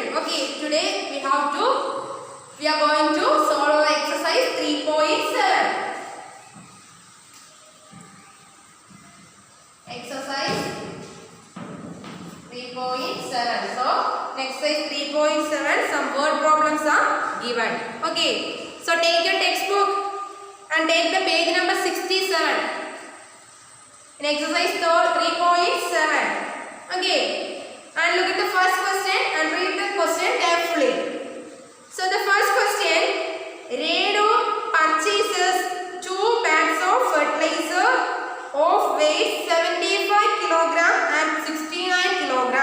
children. Okay, today we are going to solve exercise 3.7. Exercise 3.7. So, exercise 3.7, some word problems are given. Okay, so take your textbook and take the page number 67. In exercise 3.7. Okay, and look at the first question and read the question carefully. So the first question, Renu purchases 2 bags of fertilizer of weight 75 kg and 69 kg.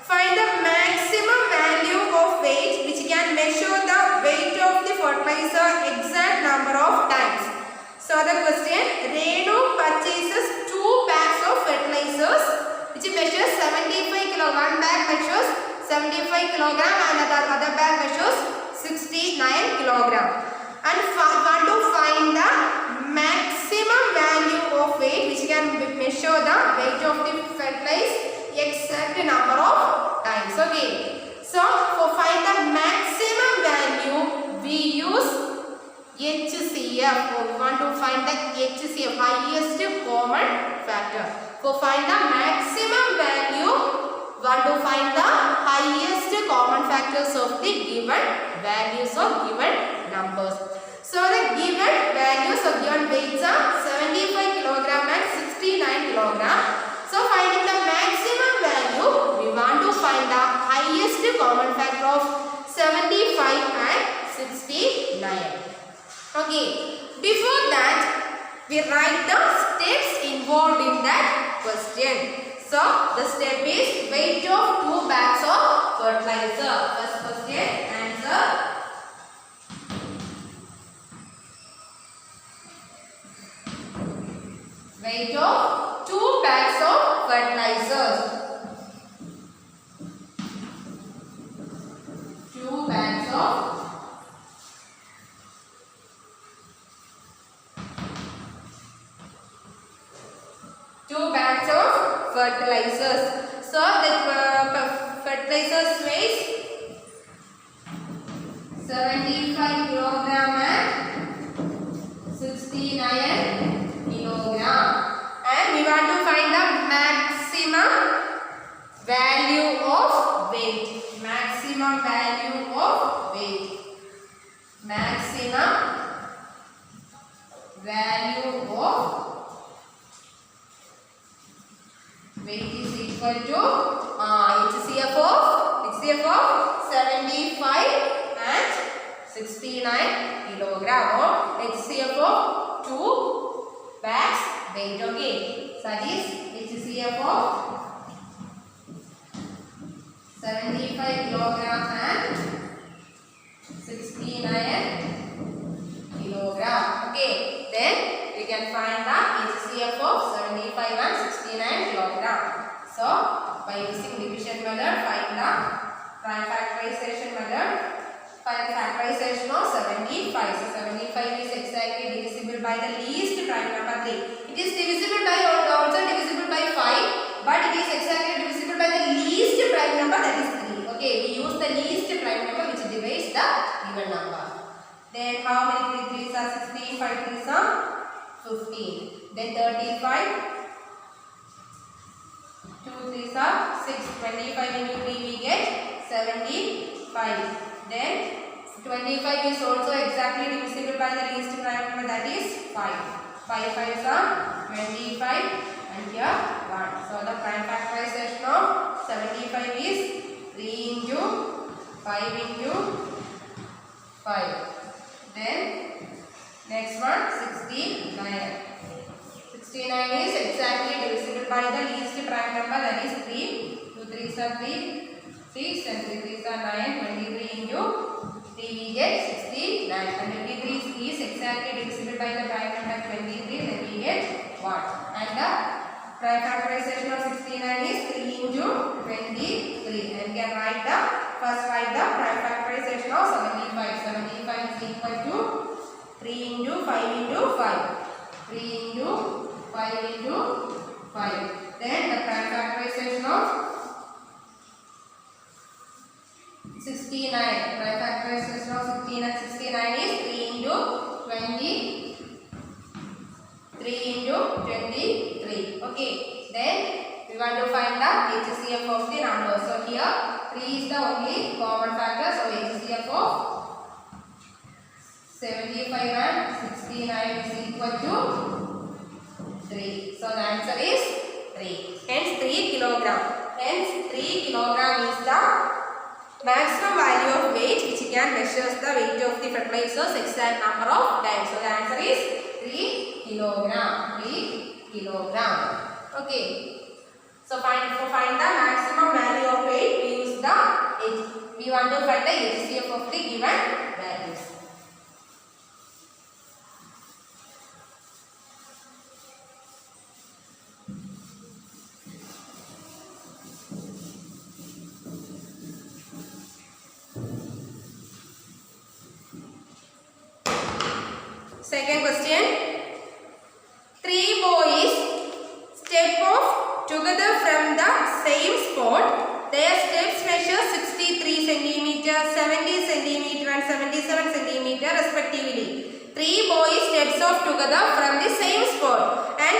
Find the maximum value of weight which can measure the weight of the fertilizer exact number of times. So the question, Renu purchases 2 bags of fertilizers which measures 75 kg. One bag measures 75 kg and the other bag measures 69 kg. And want to find the maximum value of weight which can measure the weight of the fertilizer exact number of times. Okay. So for find the maximum value we use HCF. We want to find the HCF, highest common factor. For find the maximum value, want to find the highest common factors of the given values of given numbers. So the given values of given weights are 75 kg and 69 kg. So finding the maximum value, we want to find the highest common factor of 75 and 69. Okay, before that, we write the steps involved in that question. So, the step is weight of 2 bags of fertilizer. First question, answer. Weight of 2 bags of fertilizers. 2 bags of fertilizers. So the fertilizers weighs 75 kg and 69 kg. And we want to find the maximum value of weight. Maximum value of weight. Maximum value of weight is equal to HCF of 75 and 69 kg or HCF of 2 bags weight. Okay, so that is HCF of 75 kg and 69 kg. Okay, then we can find the HCF of 75 and 69 kg. So, by using division method, find the prime factorization method. Find factorization of 75. So, 75 is exactly divisible by the least prime number 3. It is divisible by also divisible by 5, but it is exactly divisible by the least prime number, that is 3. Okay, we use the least prime number which divides the given number. Then how many 3 3s are 16, 5 3s are 15. Then 35, 2 3s are 6. 25 into 3 we get 75. Then 25 is also exactly divisible by the least prime number, that is 5. 5 5s are 25 and here 1. So the prime factorization of 75 is 3 into 5 into 5. Then next one 69. 69 is exactly divisible by the least prime number, that is 3. 2 3s are 3, 6 and 3 3s are 9. 23 into 3 we get 69. And 23 is exactly divisible by the prime number 23, then we get 1. And the prime factorization of 69 is 3 into 23. And we can write the prime factorization of 75. 75 is equal to 3 into 5 into 5. 3 into 5 into 5. Then the prime factorization of 69. Prime factorization of 69 is 3 into 20. 3 into 23. Okay. Then we want to find the HCF of the number. So here 3 is the only common factor. So HCF of 75 and 69 is equal to 3. So the answer is 3. Hence 3 kilogram. Hence 3 kilogram is the maximum value of weight which can measure the weight of the fertilizer's exact number of times. So the answer is 3 kilogram. 3 kilogram. Okay. So find the maximum value of weight, we use the we want to find the HCF of the given values. Second question. 3 boys step off together from the same spot. Their steps measure 63 cm, 70 cm and 77 cm respectively. 3 boys steps off together from the same spot, and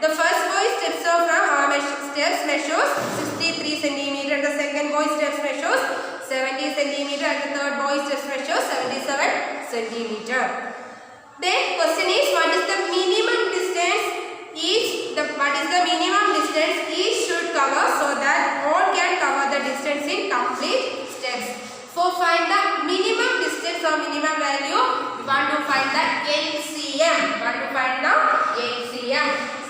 the first boy steps off from steps measures 63 cm, and the second boy steps measures 70 cm, and the third boy steps measures 77 cm. Then question is, what is the minimum distance each should cover so that all can cover the distance in complete steps. For find the minimum distance or minimum value, we want to find the LCM.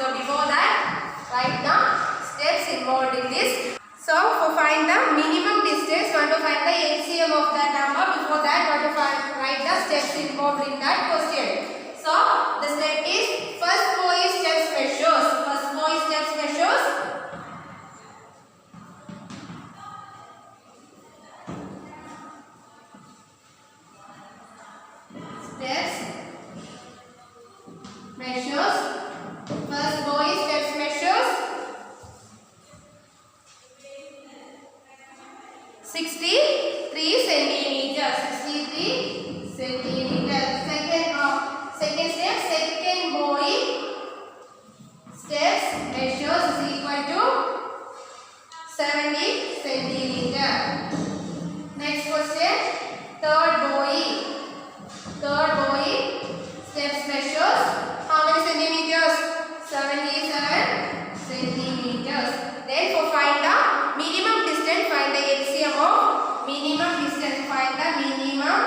So before that, write the steps involved in this. So for find the minimum distance, want to find the LCM of that number. Before that, want to write the steps involved in that question. So the step is first boy steps measures. First boy steps measures 63 centimeters. Second step, second boy steps measures is equal to 70 centimeter. Next question, third boy steps measures how many centimeters? 77 centimeters. Then for find the minimum distance, find the LCM of minimum distance. Find the minimum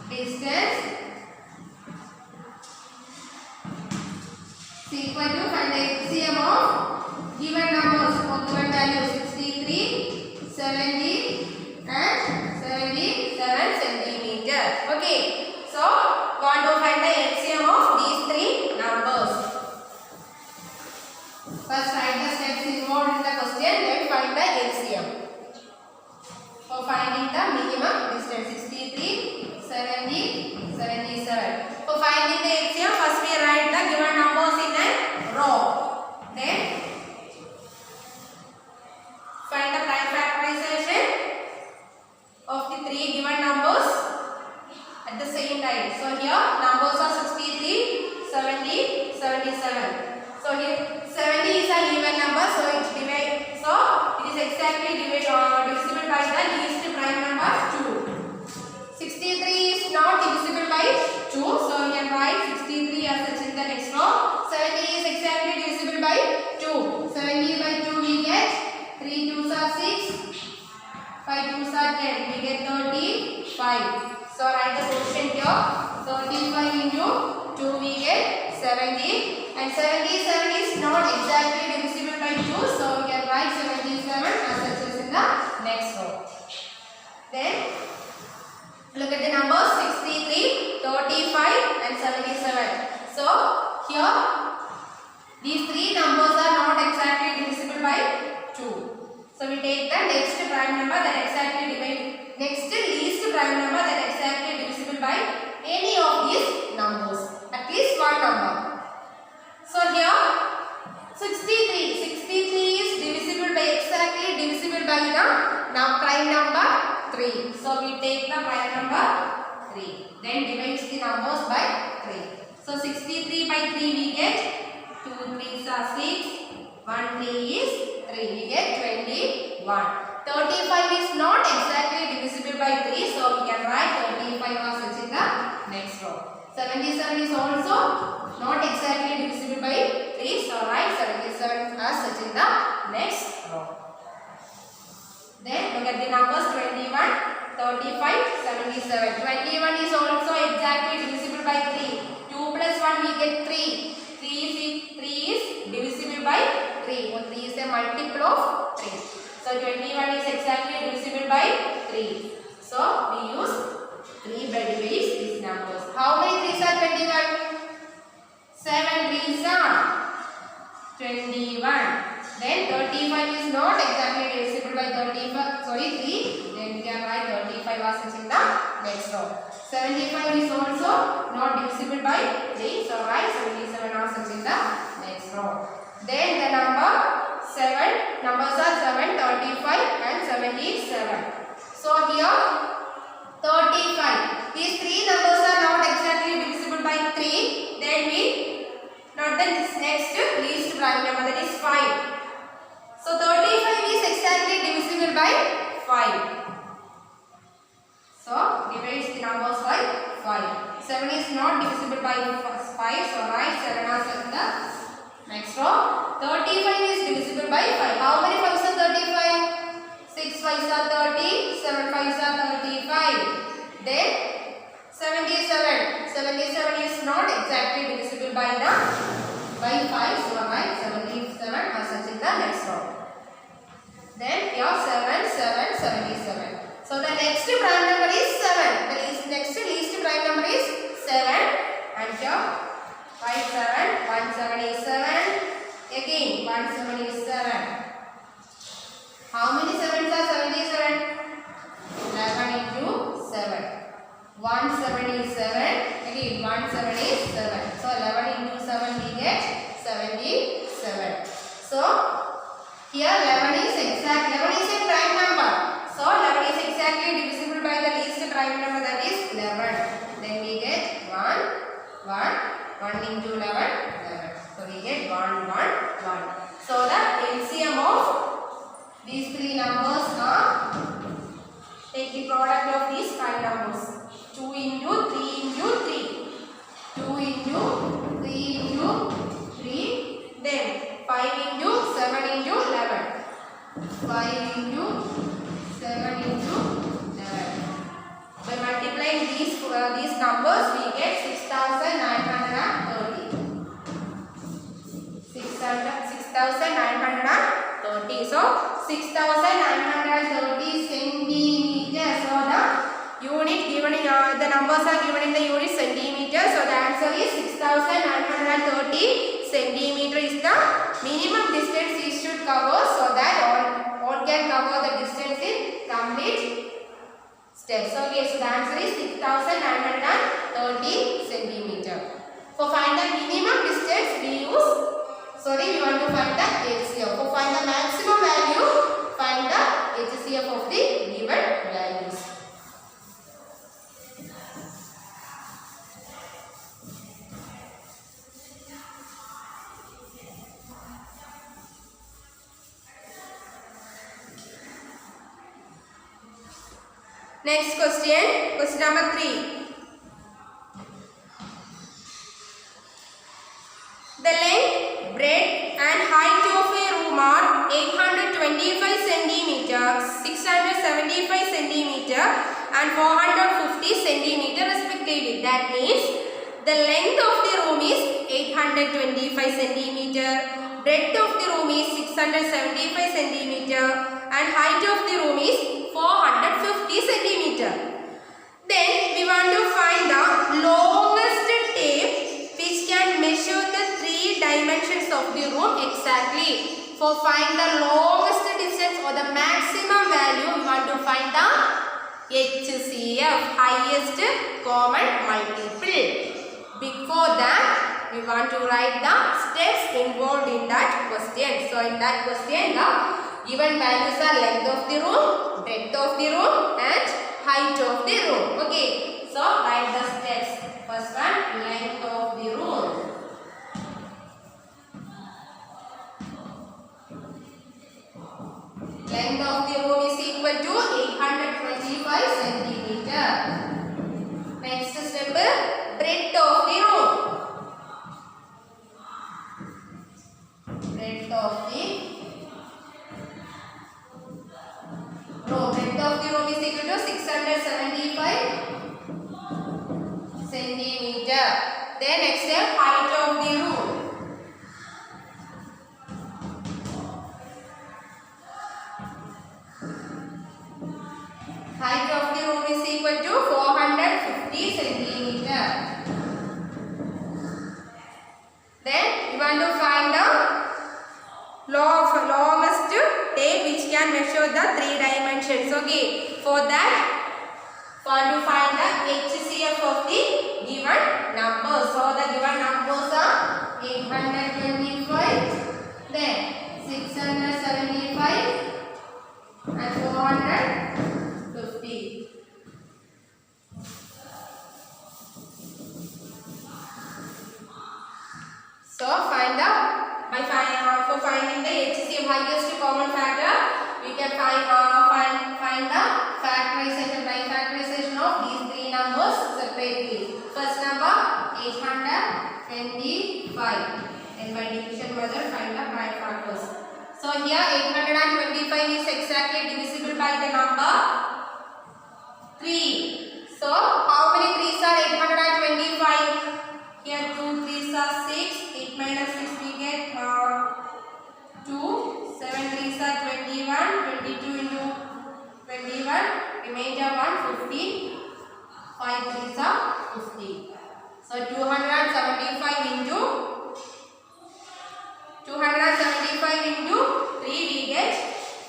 distance is equal to find the LCM of given numbers or given values 63, 70 and 77 centimeter. Okay. So want to find the LCM of these three numbers. First write the steps involved in the question, then find the LCM. For finding the minimum distance 63, 70, 77. For finding the LCM, first we write the given numbers in a row. Then find the prime factorization of the three given numbers at the same time. So here numbers are 63, 70, 77. So here 70 is an even number, so it is exactly divisible by the least prime number 2. 63 is not divisible by 2, so we can write 63 as such in the next row. 70 is exactly divisible by 2. 70 by 2 we get 3 2s are 6, 5 2s are 10. We get 35. So write the quotient here. 35 into 2 we get 70. And 77 is not exactly divisible by 2. So we can write 77 as such as in the next row. Then look at the numbers 63, 35 and 77. So here these three numbers are not exactly divisible by 2. So we take the next prime number that exactly next least prime number that exactly divisible by any of these numbers, at least one number. So here 63 is exactly divisible by the now prime number 3. So we take the prime number 3. Then divides the numbers by 3. So 63 by 3 we get 2 3s are 6. 1 3 is 3. We get 21. 35 is not exactly divisible by 3. So we can write 35 as such in the next row. 77 is also not exactly divisible by 3. So write 77 as such in the next row. Then look at the numbers 21, 35, 77. 21 is also exactly divisible by 3. 2 plus 1 we get 3. 3 is divisible by 3. So 3 is a multiple of 3. So 21 is exactly divisible by 3. So we use 3 by divide these numbers. How many 3s are 21? 7 3s are 21. Then 35 is not exactly divisible by 35. Sorry 3. Then we can write 35 as such in the next row. 75 is also not divisible by 3. So write 77 as such in the next row. Then the number 7. Numbers are 7, 35 and 77. So here 35. These 3 numbers are not exactly divisible by 3. Then we note the next least prime number, that is 5. So 35 is exactly divisible by 5. So divides the numbers by 5. 7 is not divisible by 5. So write 7 as in the next row. 35 is divisible by 5. How many 5s are 35? 6 5s are 30. 7 5s are 35. Then 77. 77 is not exactly divisible by 5. So write 77 as such in the next row. Then here 7, 7, 77. So the next prime number is 7. The next least prime number is 7. And here 5 7, 1 7 is 7. Again 1 7 is 7. How many 7s are 77? 11 into 7. 1 7 is 7. Again 1 7 is 7. So 11 into 7 we get 77. So here 11 is exact. 11 is a prime number. So 11 is exactly divisible by the least prime number, that is 11. Then we get 1 into 11 11. So we get 1 1 1. So the LCM of these 3 numbers are, take the product of these 5 numbers. 2 into 3 into 3. 2 into 3 into 3. Then 5 into 7 into 11. 5 into 7 into 11. By multiplying these numbers, we get 6,930. 6,930. So 6,930 centimeters. So the unit given in the numbers are given in the unit centimeters. So the answer is 6,930 centimeter is the minimum distance it should cover, so that all can cover the distance in complete steps. So yes, the answer is 6,930 centimeter. For find the minimum distance, we want to find the HCF. For find the maximum value, find the HCF of the given values. Next question, question number 3. The length, breadth and height of a room are 825 centimeter, 675 centimeter and 450 centimeter respectively. That means the length of the room is 825 centimeter, breadth of the room is 675 centimeter and height of the room is 450 centimeter. Then we want to find the longest tape which can measure the 3 dimensions of the room exactly. For find the longest distance or the maximum value, we want to find the HCF, highest common multiple. Before that, we want to write the steps involved in that question. So in that question, the Given values are length of the room, breadth of the room and height of the room. Okay. So write the steps. First one, length of the room. Length of the room is equal to 825 centimeter. Next step, breadth of the room. Breadth of the room. Breadth of the room is equal to 675 centimeter. Then next step, height of the room. Height of the room is equal to 450 centimeter. Then you want to find the longest tape which can measure the 3 dimensions. Okay. For that, want to find the HCF of the given numbers. So the given numbers are 825, then 675 and 450. So find the for finding the HCF highest common factor, we can find the factorization by factorization of these three numbers separately. First number 825, and by division method find the prime factors. So here 825 is exactly divisible by the number 3. So how many 3s are 825? Here 2 3s are 6. 8 minus 6 we get 2. 7 3s are 21. 22 into 21. Remainder 1 15. 5 3s are 50. So 275 into 3 we get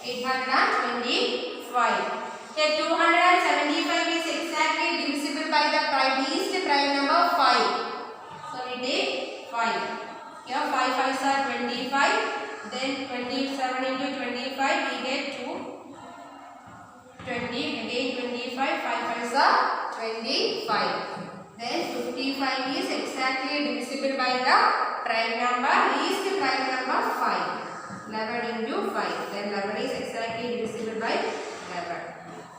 825. Here 275 is exactly divisible by the least prime number 5. So we take 5. Here 5 5s are 25. Then 27 into 25 we get 20. Again 25. 5 5s are 25. Then 55 is exactly divisible by the prime number, least prime number 5. 11 into 5. Then 11 is exactly divisible by 11.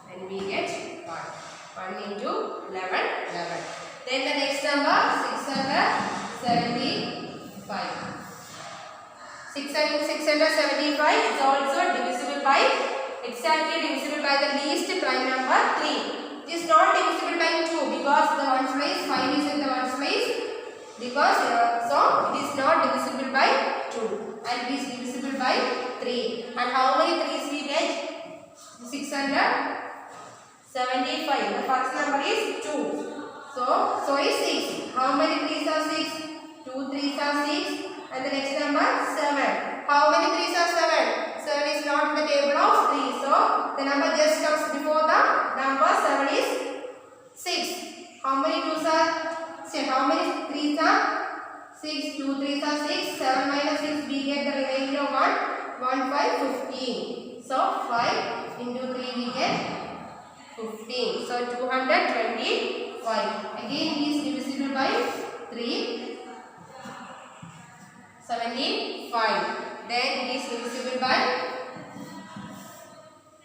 Then we get 1. 1 into 11, 11. Then the next number 675. 675 is also divisible by, exactly divisible by the least prime number 3. It is not divisible by 2 because the ones place 5 is in the ones place, because so it is not divisible by 2 and it is divisible by 3. And how many 3s we get? 675. The first number is 2. So is 6. How many 3s are 6? 2 3s are 6. And the next number 7. How many 3s are 7? 7 is not in the table of 3. So the number just comes before the number 7 is 6. How many 2s are? How many 3s are? 6. 2 3s are 6. 7 minus 6 we get the remainder of 1. 1 5 15. So 5 into 3 we get 15. So 225. Again it is divisible by 3. 75. Then it is divisible by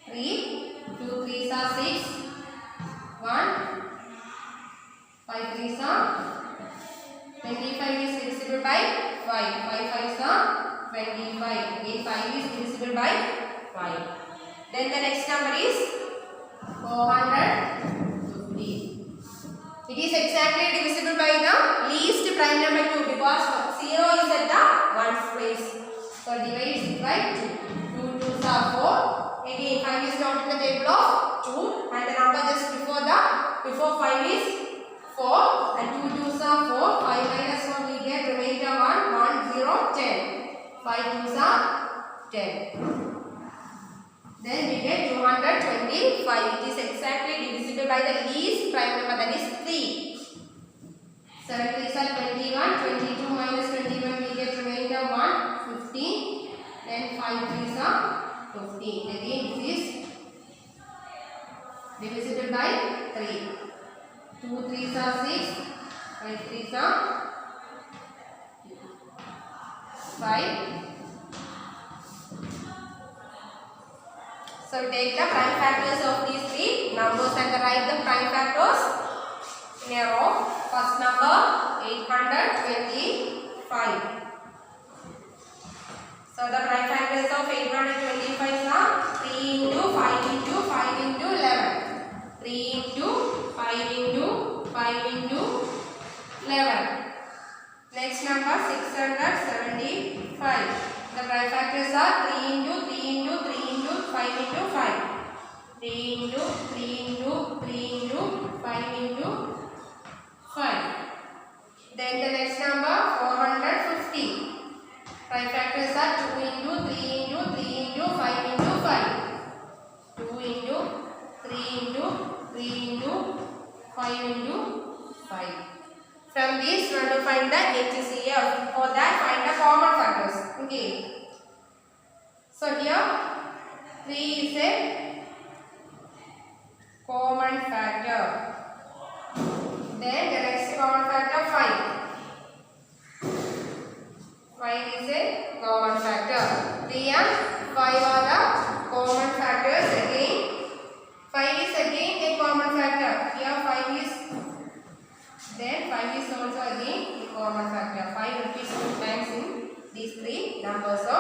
3. 2 3s are 6. 1. 5 3s are 25 is divisible by 5. 5 5s are 25. Again 5 is divisible by 5. Then the next number is 450. It is exactly divisible by the least prime number 2 because 0 is at the ones place. So divide it by 2. 2 2s are 4. Again 5 is not in the table of 2 and the number just before 5 is 4 and 2 2s are 4. 5 minus 1 we get remainder 1 1 0 10. 5 2s are 10. Then we get 225. It is exactly divisible by the least prime number, that is 3. 7 3s are 21. 22 minus 21 we get remainder 1 15. Then 5 3s are 15. 3s are 6, 5 3s are 5. So take the prime factors of these three numbers and write the prime factors in a row. First number 825. So the prime factors of 825 are 3 into 5 into 5 into 11. 3 into 5 into 5 into 11. Next number 675. The prime factors are 3 into 3 into 3 into 5 into 5. 3 into 3 into 3 into 5 into 5. Then the next number 450. Prime factors are 2 into 3 into 3 into 5 into 5. 2 into 3 into 3 into 5 into 5. From this we have to find the HCF. For that find the common factors. Okay. So here 3 is a common factor. Then the next common factor 5. 5 is a common factor. 3 and 5 are the common factors again. 5 is again a common factor. Here 5 is, then 5 is also again a common factor. 5 repeats 2 times in these three numbers. So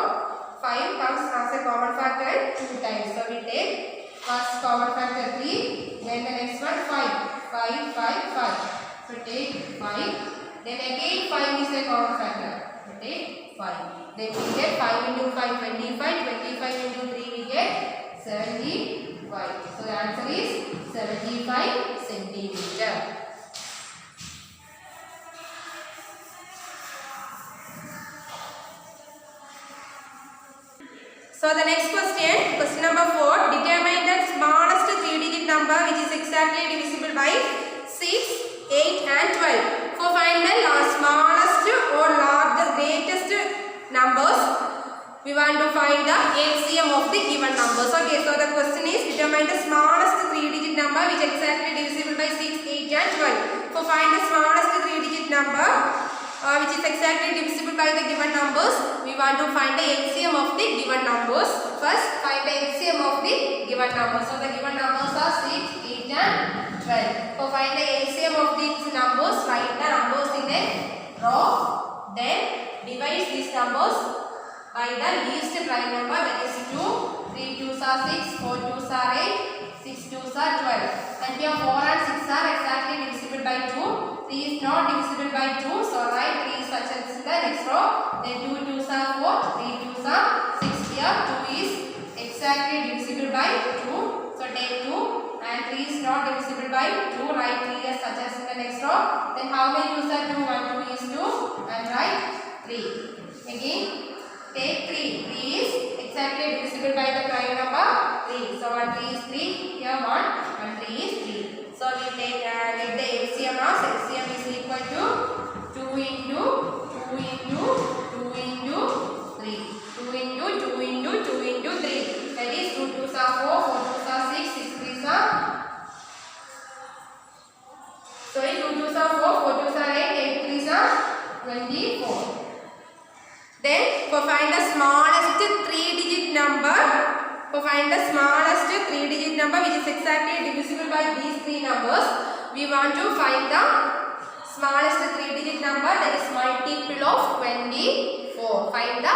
5 comes as a common factor 2 times. So we take first common factor 3, then the next one 5. 5, 5, 5. So take 5. Then again 5 is a common factor. So take 5. Then we get 5 into 5, 25. 25 into 3 we get 75. So the answer is 75 centimeter. So the next question number 4. Determine the smallest 3-digit number which is exactly divisible by 6, 8 and 12. For find the smallest or greatest numbers, we want to find the LCM of the given numbers. Okay, so the question is determine the smallest 3-digit number which is exactly divisible by 6, 8 and 12. For find the smallest 3-digit number which is exactly divisible by the given numbers, we want to find the LCM of the given numbers. First, find the LCM of the given numbers. So the given numbers are 6, 8 and 12. So find the LCM of these numbers, write the numbers in a row, then divide these numbers by the least prime number, that is 2. 3 2s are 6, 4 2s are 8, 6 2s are 12. And here 4 and 6 are exactly divisible by 2. 3 is not divisible by 2, so write 3 such as in the next row. Then 2 2s are 4, 3 2s are 6. Here 2 is exactly divisible by 2, so take 2. And 3 is not divisible by 2, write 3 as such as in the next row. Then how many 2s are 2? 1 2 is 2 and write 3. Again take 3. 3 is exactly divisible by the prime number 3. So 1 3 is 3. Here 1 3 is 3. So we take get the LCM as LCM is equal to 2 into 2 into 2 into 3. 2 into 2 into 2 into 3. That is 2 2s are 4, 4 2s are 6, 6 3s are 2 2s are 4, 4 2s are 8, 8 3s are 24. Then for find the smallest 3-digit number, which is exactly divisible by these three numbers, we want to find the smallest 3-digit number, that is multiple of 24. Find the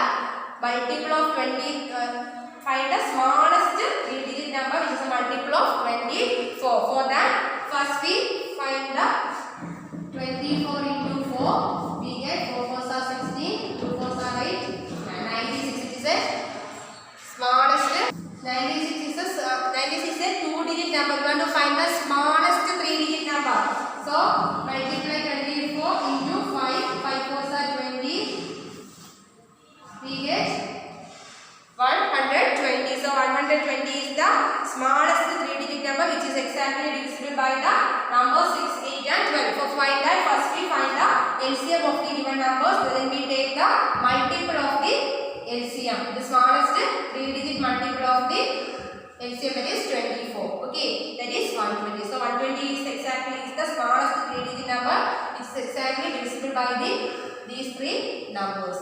multiple of 20. Find the smallest 3-digit number which is a multiple of 24. For that, first we find the 24 into 4. We get 4 4s are 16, 2 4s are 8, and 96 is a smallest. 96 is a 2-digit number. We want to find the smallest 3-digit number. So multiply 24 into 5. 5 4s are 20. We get 120. So 120 is the smallest 3-digit number which is exactly divisible by the numbers 6, 8 and 12. For find that, first we find the LCM of the given numbers, then we take the multiple of the LCM. The smallest 3-digit multiple of the LCM, that is 24. Okay, that is 120. So 120 is exactly the smallest 3-digit is exactly divisible by these three numbers.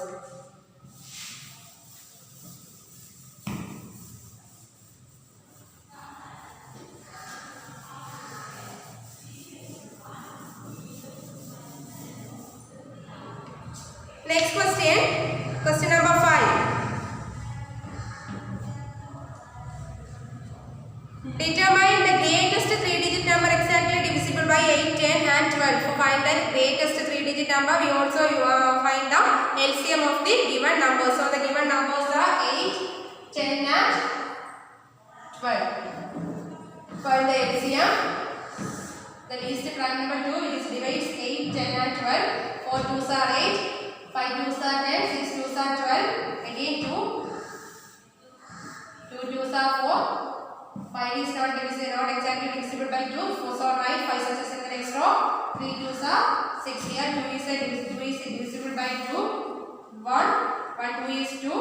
Next question, question number 5. Determine the greatest three-digit number exactly divisible by 8, 10 and 12. To find the greatest three-digit number, we also find the LCM of the given numbers. So the given numbers are 8, 10 and 12. Find the LCM. The least prime number 2, which divides 8, 10 and 12. 4 2s are 8, 5 2s are 10, 6 2s are 12. Again 2, 2 2s are 4. 5 is not divisible, not exactly divisible by 2. 4 are right, 5 success in the next row. 3 2s are 6 here. 2 is divisible by 2. 1, 1 2 is 2.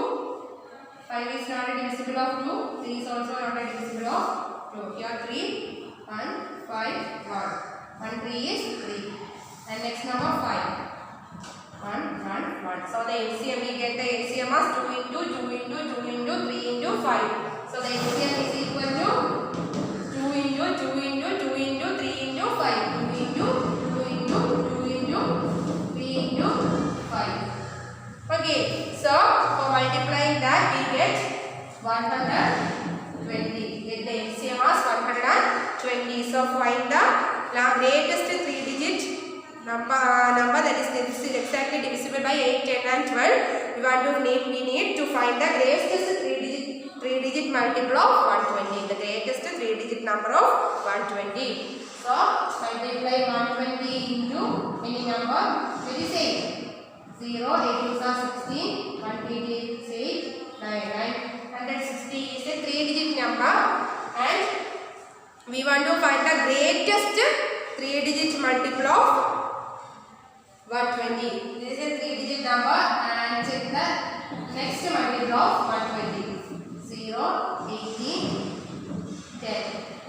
5 is not a divisible of 2. 3 is also not a divisible of 2. Here 3, 1, 5, 1. 1 3 is 3. And next number 5. 1, 1, 1. So the LCM, we get the LCM as 2 into 2 into 2 into 3 into 5. So the LCM is equal to 2 into 2 into 2 into 3 into 5. 2 into 2 into 2 into 3 into 5. Okay. So for multiplying that we get 120. Get the LCM as 120. So find the greatest three-digit number that is exactly divisible by 8, 10 and 12. We need to find the greatest three-digit multiple of 120. The greatest three-digit number of 120. So multiply 120 into any number, which is 8. 0, 8 2s are 16, 180 is 8, 160 is a three-digit number, and we want to find the greatest three-digit multiple of 120. This is a three-digit number, and check the next multiple of 120. 0, 18, 10.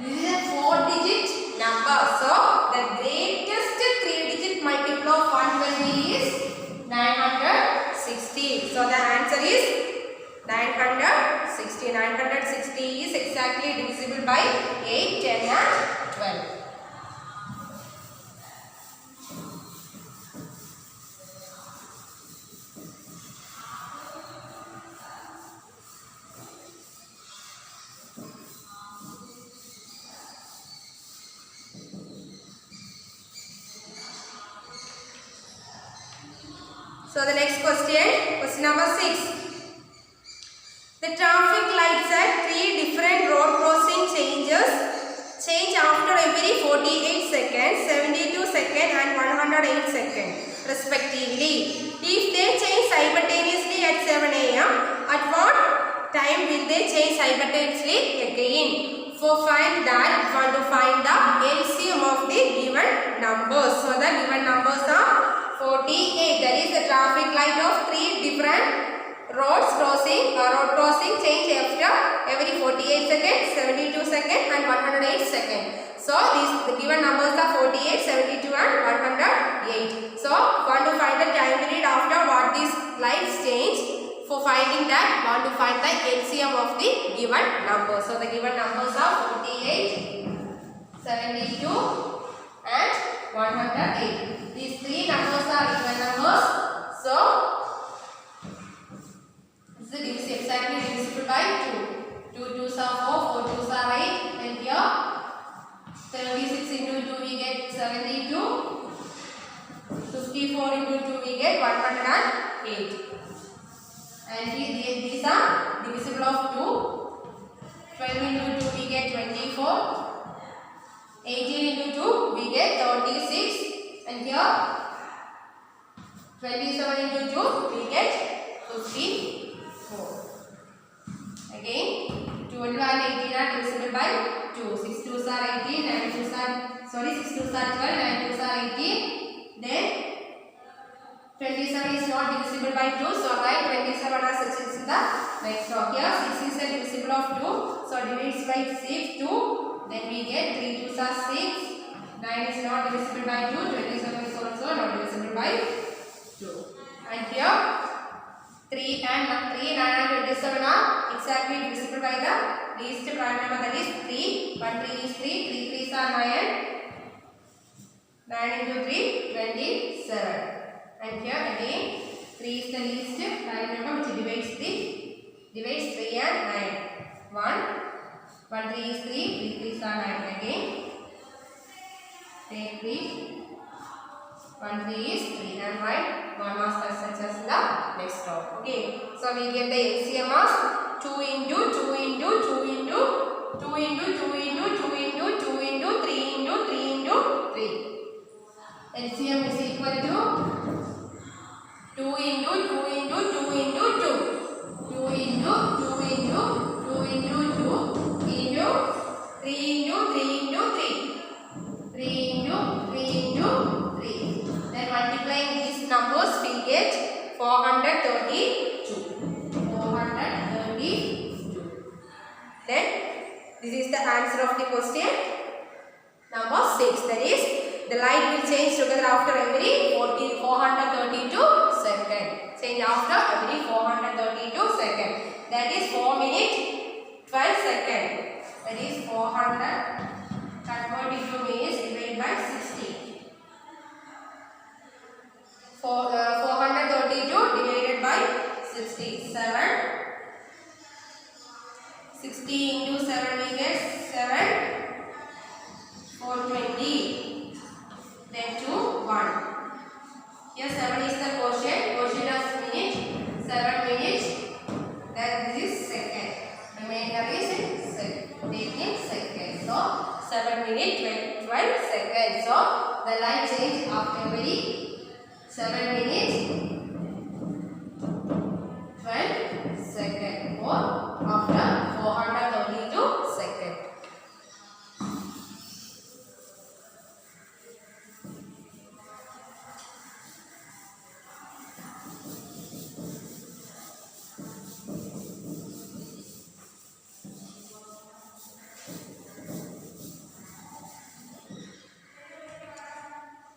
This is a four-digit number. So the greatest three-digit multiple of 120 is 960. So the answer is 960. 960 is exactly divisible by 8, 10 and 12. So the next question, question number 6. The traffic lights at 3 different road crossing change after every 48 seconds, 72 seconds and 108 seconds respectively. If they change simultaneously at 7 am, at what time will they change simultaneously again? For find that, we want to find the LCM of the given numbers. So the given numbers are 48. That is the traffic light of 3 different road crossing change after every 48 seconds, 72 seconds and 108 seconds. So the given numbers are 48, 72 and 108. So want to find the time period after what these lights change. For finding that, want to find the LCM of the given numbers. So the given numbers are 48, 72 and 108. These three numbers are even numbers. So this is exactly divisible by 2. 2 2s are 4, 4 2s are 8, and here 36 into 2 we get 72. 54 into 2 we get 108. And these are divisible of 2. 12 into 2 we get 24. 18 into 2 we get 36, and here 27 into 2 we get 54. Again 12 and 18 are divisible by 2. 6 2s are 18, 6 2s are 12, 9 2s are 18. Then 27 is not divisible by 2, so write 27 as 6 in the next row. Here 6 is a divisible of 2, so divides by 6, 2. Then we get 3 2s are 6. 9 is not divisible by 2. 27 is also not divisible by 2. And here 3 and 27 are exactly divisible by the least prime number, that is 3. 1 3 is 3. 3 3s are 9. 9 into 3 27. And here again 3 is the least prime number which divides 3 and 9. 1 3 is 3. 3 3s are 9 again. Take 3. 1 3 is 3 and write 1 was such as the next row. Okay. So we get the LCM as 2 into 2 into 2 into 2 into 2 into 2 into 2 into 3 into 3 into 3. LCM is equal to 2 into 2 into 2 into 2. 2 into 2 into 2 into 2 into 3 into 3 into 3. 3 into 3 into 3. Then multiplying these numbers we get 432. 432. Then this is the answer of the question number 6. That is, the light will change together after every 432 seconds. Change after every 432 seconds. That is 4 minutes 12 seconds. That is 400 converted into minutes divided by 60. 432 divided by 60. 60 into 7 we get 7. 420. Then 2 1. Here 7 is the quotient. Quotient is minute. 7 minutes. Then this is second. Remainder is second. Taking second. So 7 minutes 12 seconds. So the light change after every 7 minutes 12 seconds or after 432 seconds.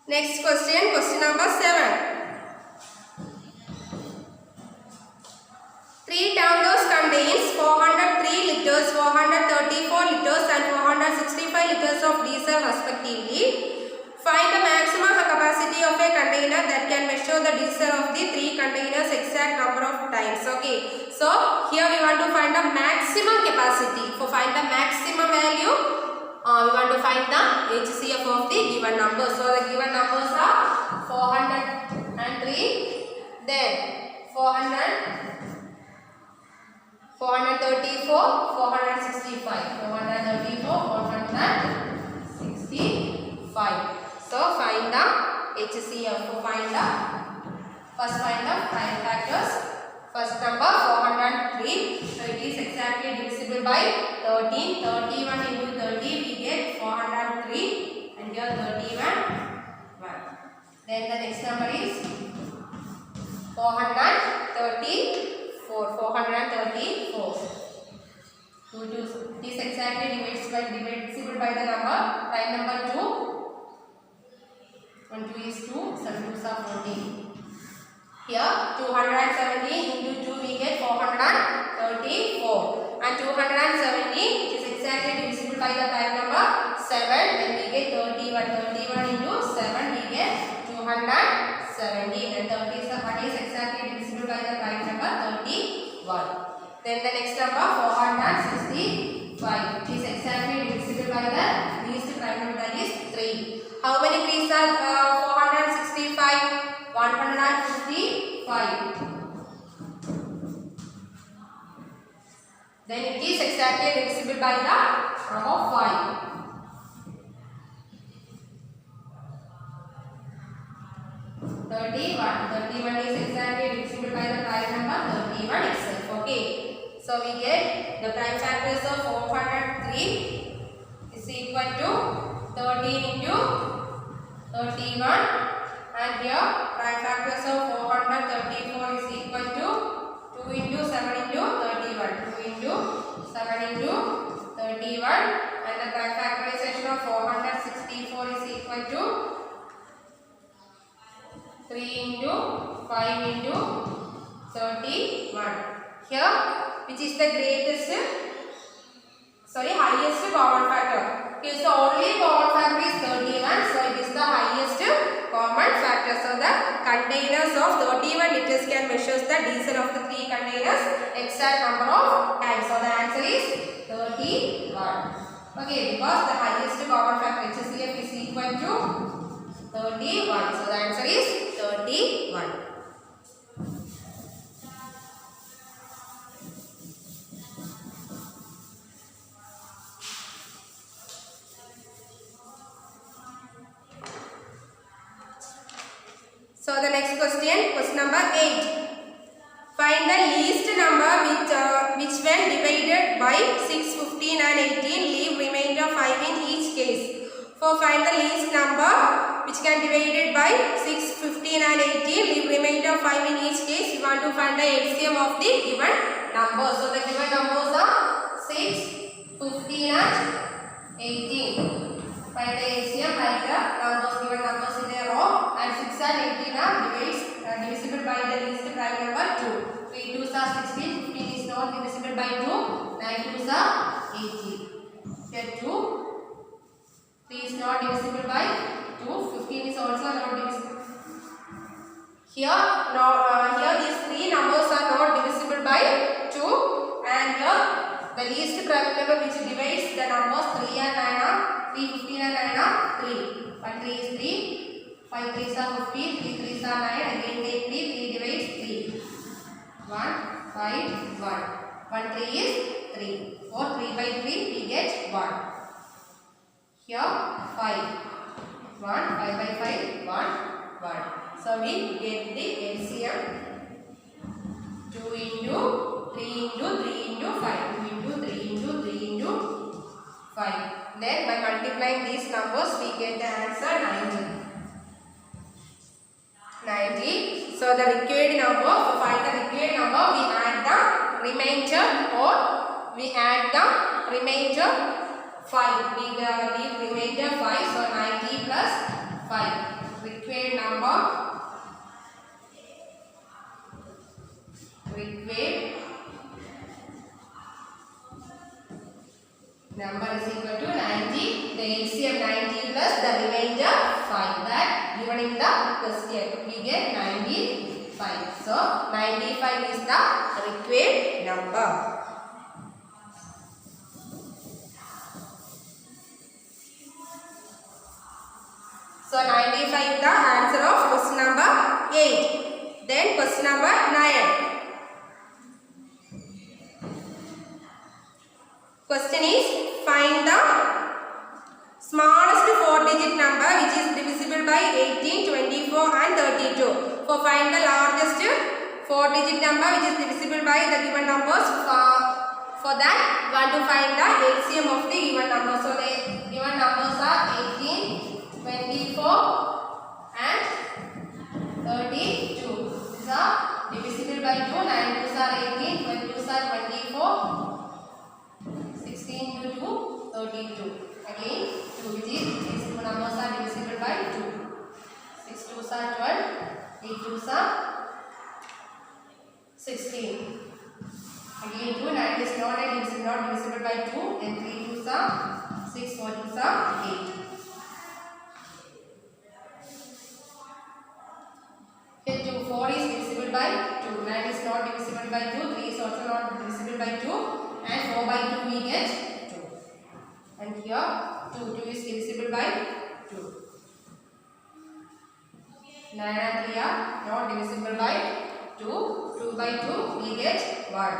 Next question, question number 7. 3 tumblers contains 403 liters, 434 liters and 465 liters of diesel respectively. Find the maximum capacity of a container that can measure the diesel of the 3 containers exact number of times. Okay, so here we want to find the maximum capacity. For find the maximum value, we want to find the HCF of the given number. So the given numbers are 403, then 434, 465, 465. So find the HCF. First find the prime factors. First number 403. So it is exactly divisible by 13. 31 into 30 we get 403 and here 31 1. Then the next number is 434. 434. So it is exactly divisible by the number prime number 2. 1 2 is 2. 7 2s are 14. Here 270 into 2 we get 434 and 270 is exactly divisible by the prime number 7. Then we get 31. 31 into 7 we get 270 and 31 is exactly divisible by the prime number 31. Then the next number 465 is exactly divisible by the least prime number, that is 3. How many 3s are 465? 155. Then it is exactly divisible by the number 5. 31 is exactly divisible by the prime number 31 itself. Okay. So we get the prime factors of 403 is equal to 13 into 31. And here prime factors of 434 is equal to 2 into 7 into 31. 2 into 7 into 31 and the prime factorization of 464 is equal to into 31. Here, which is the greatest, highest common factor? Okay, so only common factor is 31, so it is the highest common factor. So the containers of 31 liters can measure the diesel of the 3 containers exact number of times. So the answer is 31. Okay, because the highest common factor HCF is equal to 31. So the answer is 31. So the next question number 8. Find the least number which when divided by 6, 15 and 18 leave remainder 5 in each case. For find the least number which can divided by 6, 15 and 18 leave remainder 5 in each case. You want to find the LCM of the given numbers. So the given numbers are 6, 15 and 18. Find the LCM, write the given numbers in a row, and 6 and 18 are divisible by the least prime number 2. 3 2s are 16, 15 is not divisible by 2, 9 2s are 18. Here 2, 3 is not divisible by 2, 15 is also not divisible. Here these 3 numbers are not divisible by 2, and here the least prime number which divides the numbers 3 and 9 are 3, 15 and 9 are 3. 1 3 is 3, 5 3s are 15, 3 3s are 9, again take 3, 3 divides 3. 1, 5, 1. 1 3 is 3. For 3 by 3 we get 1. Here 5. 1, 5 by 5, 1, 1. So we get the LCM 2 into 3 into 3 into 5. 2 into 3 into 3 into 5. Then by multiplying these numbers we get the answer 90. 90. So the required number, to find the required number, we add the remainder or we add the remainder 5. We leave remainder 5. So 90 plus 5. Required number is equal to 90. The LCM 90 plus the remainder 5. That given in the question. We get 95. So 95 is the required number. So 95 is the answer of question number 8. Then question number 9. Question is, find the smallest 4-digit number which is divisible by 18, 24 and 32. For find the largest 4-digit number which is divisible by the given numbers. For that, we want to find the LCM of the given numbers. So the given numbers are 18, 24 and 32. These are divisible by 2. 9 2s are 18, 12 2s are 24. 16 into 2, 32. Again, 2 which is these two numbers are divisible by 2. 6 2s are 12, 8 2s are 16. Again, 2, 9 is not divisible by 2, and 3 2s are 6, 4 2s are 8. Here 2, 4 is divisible by 2, 9 is not divisible by 2, 3 is also not divisible by 2. And 4 by 2 we get 2. And here 2 is divisible by 2. 9 and 3 are not divisible by 2. 2 by 2 we get 1.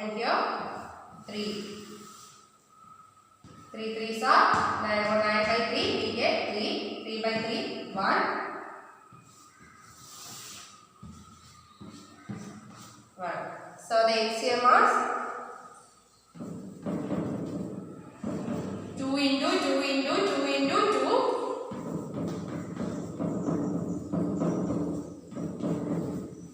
And here 3. 3 3s are 9. 9 by 3 we get 3. 3 by 3 1. 1. So the LCM is 2 into 2 into 2 into 2.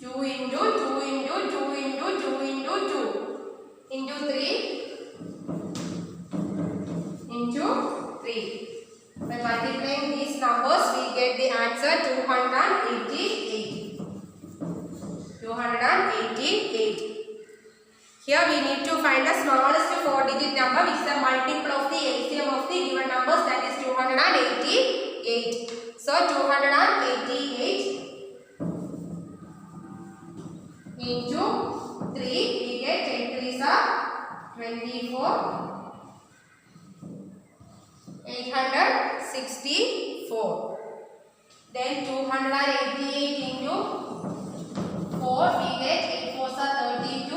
2 into 2 into 2 into 2 into 2 into 3 into 3. By multiplying these numbers we get the answer 288. 288. Here we need to find the smallest 4-digit number which is the multiple of the LCM of the given numbers, that is 288. So 288 into 3, we get 10 3s are 24, 864. Then 288 into 4, we get 8 4s are 32,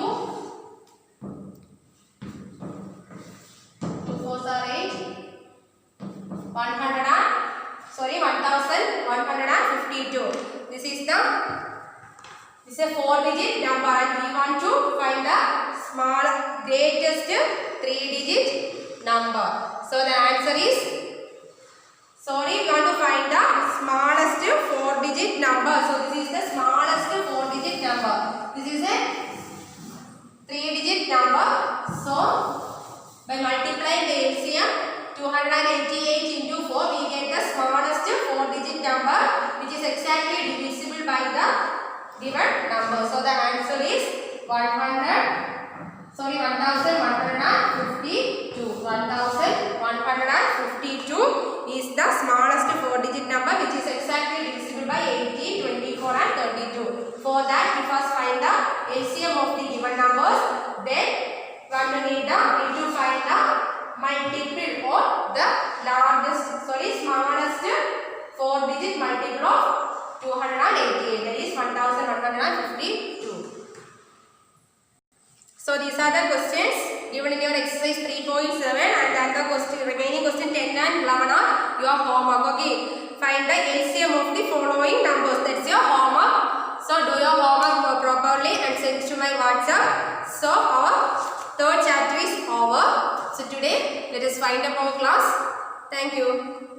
2 4s are 8, 1152. This is a 4-digit number and we want to find the greatest 3-digit number. So the answer is, we want to find the smallest 4-digit number. So this is the smallest 4-digit number. This is a 3-digit number. So by multiplying the LCM 288 into 4, we get the smallest 4-digit number which is exactly divisible by the given number. So the answer is 1152. 1152 is the smallest 4-digit number which is exactly divisible by 18, 24 and 32. For that, we first find the LCM of the given numbers. Then we need to find the multiple or the smallest 4-digit multiple of 288, that is 1152. So these are the questions given in your exercise 3.7 and then the remaining question 10 and 11 are your homework. Okay, find the LCM of the following numbers. That's your homework. So do your homework properly and send it to my WhatsApp. So our third chapter is over. So today let us wind up our class. Thank you.